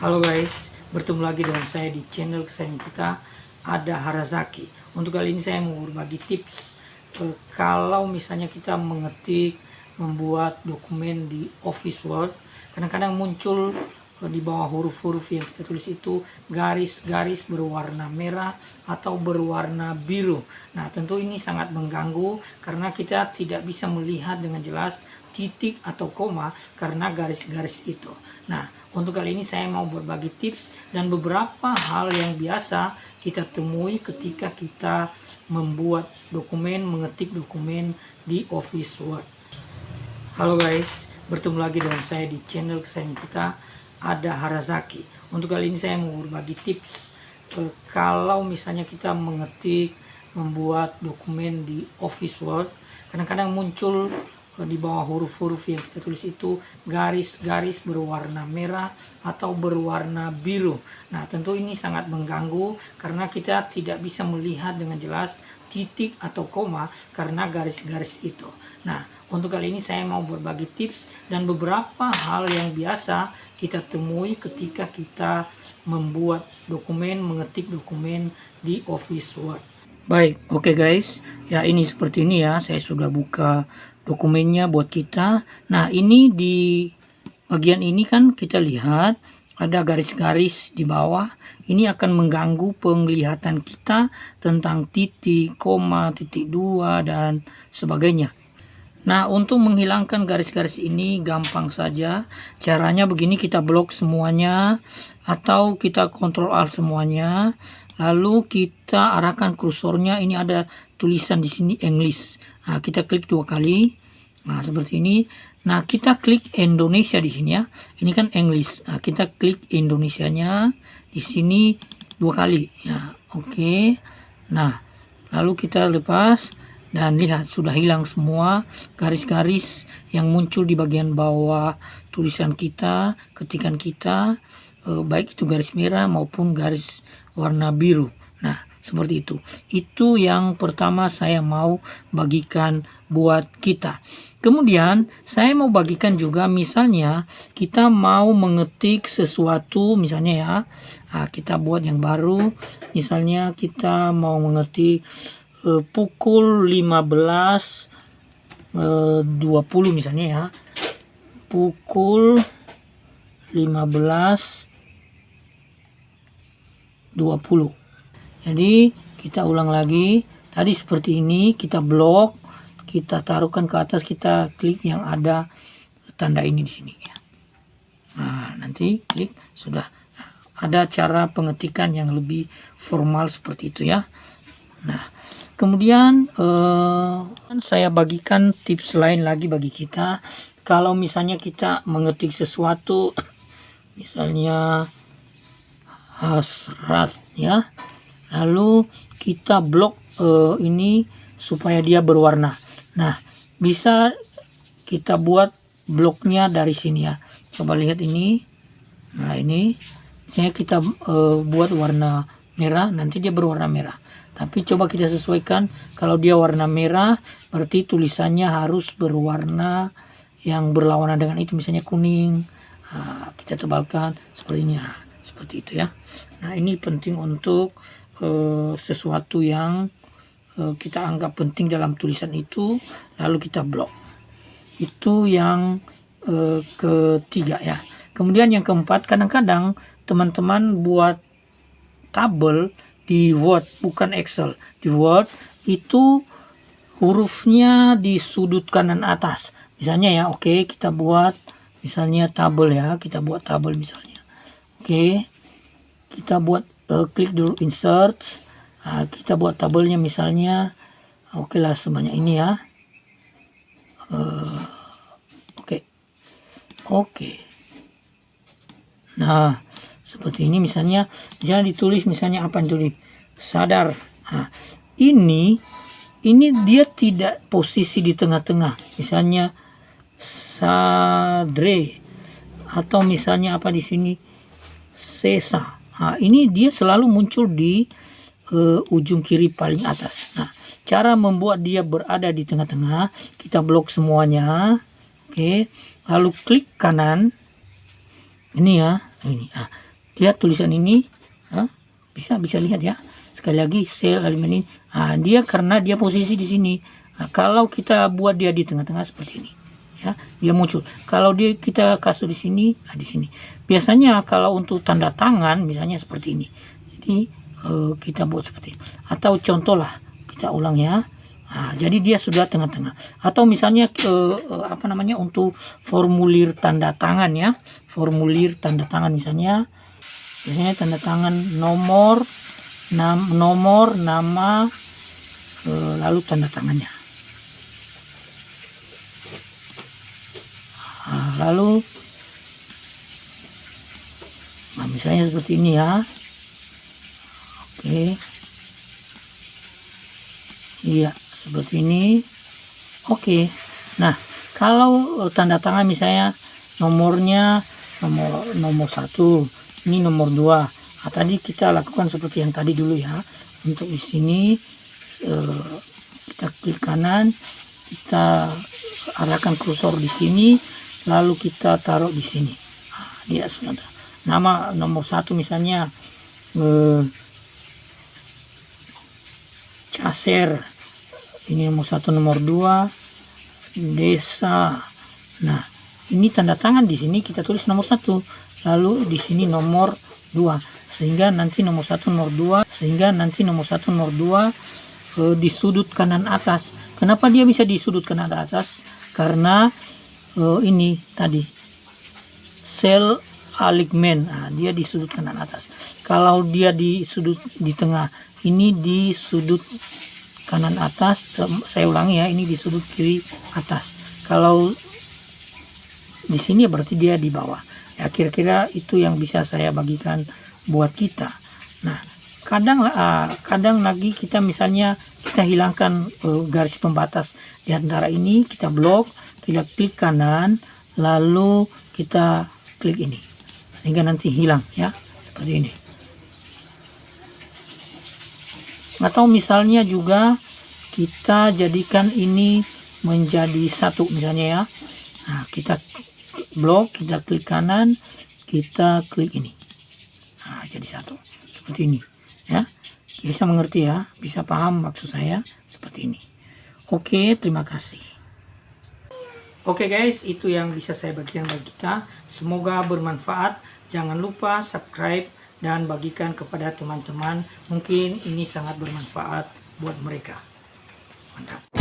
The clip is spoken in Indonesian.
Halo guys, bertemu lagi dengan saya di channel kesayangan kita, Ada Harazaki. Untuk kali ini saya mau berbagi tips kalau misalnya kita mengetik, membuat dokumen di Office Word, kadang-kadang muncul di bawah huruf-huruf yang kita tulis itu garis-garis berwarna merah atau berwarna biru. Nah, tentu ini sangat mengganggu karena kita tidak bisa melihat dengan jelas titik atau koma karena garis-garis itu. Nah, untuk kali ini saya mau berbagi tips dan beberapa hal yang biasa kita temui ketika kita membuat dokumen, mengetik dokumen di Office Word. Halo guys, bertemu lagi dengan saya di channel kesayangan kita, Ada Harazaki. Untuk kali ini saya mau berbagi tips kalau misalnya kita mengetik, membuat dokumen di Office Word, kadang-kadang muncul di bawah huruf-huruf yang kita tulis itu garis-garis berwarna merah atau berwarna biru. Nah, tentu ini sangat mengganggu karena kita tidak bisa melihat dengan jelas titik atau koma karena garis-garis itu. Nah, untuk kali ini saya mau berbagi tips dan beberapa hal yang biasa kita temui ketika kita membuat dokumen, mengetik dokumen di Office Word. Baik, oke guys. Ya, ini seperti ini ya. Saya sudah buka dokumennya buat kita. Nah, ini di bagian ini kan kita lihat ada garis-garis di bawah. Ini akan mengganggu penglihatan kita tentang titik, koma, titik dua, dan sebagainya. Nah, untuk menghilangkan garis-garis ini gampang saja. Caranya begini, kita blok semuanya atau kita Ctrl Alt semuanya. Lalu kita arahkan kursornya, ini ada tulisan di sini English. Nah, kita klik 2 kali. Nah, seperti ini. Nah, kita klik Indonesia di sini ya. Ini kan English. Nah, kita klik Indonesianya di sini 2 kali. Ya, oke. Nah, lalu kita lepas dan lihat sudah hilang semua garis-garis yang muncul di bagian bawah tulisan kita, ketikan kita, baik itu garis merah maupun garis warna biru. Nah, seperti itu. Itu yang pertama saya mau bagikan buat kita. Kemudian saya mau bagikan juga, misalnya kita mau mengetik sesuatu, misalnya ya, kita buat yang baru. Misalnya kita mau mengetik pukul 15.20 misalnya ya. Pukul 15.20. Jadi kita ulang lagi. Tadi seperti ini, kita blok, kita taruhkan ke atas, kita klik yang ada tanda ini di sini ya. Nah, nanti klik sudah. Ada cara pengetikan yang lebih formal seperti itu ya. Nah, kemudian saya bagikan tips lain lagi bagi kita. Kalau misalnya kita mengetik sesuatu, misalnya hasrat ya, lalu kita blok ini supaya dia berwarna. Nah, bisa kita buat bloknya dari sini ya. Coba lihat ini. Nah, ini misalnya kita buat warna merah, nanti dia berwarna merah. Tapi coba kita sesuaikan, kalau dia warna merah berarti tulisannya harus berwarna yang berlawanan dengan itu, misalnya kuning. Nah, kita tebalkan seperti ini, seperti itu ya. Nah, ini penting untuk sesuatu yang kita anggap penting dalam tulisan itu, lalu kita blok. Itu yang ketiga ya. Kemudian yang keempat, kadang-kadang teman-teman buat tabel di Word, bukan Excel. Di Word itu hurufnya di sudut kanan atas. Misalnya ya, oke, kita buat misalnya tabel ya. Kita buat tabel misalnya. Oke, kita buat klik dulu insert. Nah, kita buat tabelnya misalnya. Oke lah, sebanyak ini ya. Oke. Nah, seperti ini misalnya, jangan ditulis misalnya apa yang ditulis, sadar. Nah, ini dia tidak posisi di tengah-tengah, misalnya sadre, atau misalnya apa di sini sesa. Nah, ini dia selalu muncul di ujung kiri paling atas. Nah, cara membuat dia berada di tengah-tengah, kita blok semuanya. Oke, lalu klik kanan ini ya, ini. lihat tulisan ini, bisa lihat ya. Sekali lagi sel elemen ini, dia karena dia posisi di sini. Kalau kita buat dia di tengah-tengah seperti ini, ya, dia muncul. Kalau kita kasih di sini, di sini. Biasanya kalau untuk tanda tangan, misalnya seperti ini. Jadi kita buat seperti ini. Atau contoh lah, kita ulang ya. Jadi dia sudah tengah-tengah. Atau misalnya untuk formulir tanda tangan ya, formulir tanda tangan misalnya tanda tangan nomor, nama, lalu tanda tangannya. Lalu misalnya seperti ini ya. Oke. Iya, seperti ini. Oke. Nah, kalau tanda tangan misalnya nomornya nomor 1, ini nomor 2. Tadi kita lakukan seperti yang tadi dulu ya. Untuk di sini kita klik kanan, kita arahkan kursor di sini, lalu kita taruh di sini. Dia sudah. Nama nomor 1 misalnya Caser. Ini nomor 1, nomor 2 desa. Nah, ini tanda tangan di sini kita tulis nomor 1, lalu di sini nomor 2, sehingga nanti nomor 1 nomor 2 di sudut kanan atas. Kenapa dia bisa di sudut kanan atas? Karena ini tadi sel aligmen, dia di sudut kanan atas. Kalau dia di sudut di tengah, ini di sudut kanan atas. Saya ulangi ya, ini di sudut kiri atas. Kalau di sini berarti dia di bawah. Ya, kira-kira itu yang bisa saya bagikan buat kita. Nah, kadang lagi kita misalnya kita hilangkan garis pembatas di antara ini, kita blok, kita klik kanan, lalu kita klik ini, sehingga nanti hilang ya, seperti ini. Atau misalnya juga kita jadikan ini menjadi 1 misalnya ya. Nah, kita blok, kita klik kanan, kita klik ini. Jadi 1 seperti ini ya. Bisa mengerti ya, bisa paham maksud saya seperti ini. Oke, terima kasih. Oke guys, itu yang bisa saya bagikan bagi kita. Semoga bermanfaat. Jangan lupa subscribe dan bagikan kepada teman-teman. Mungkin ini sangat bermanfaat buat mereka. Mantap.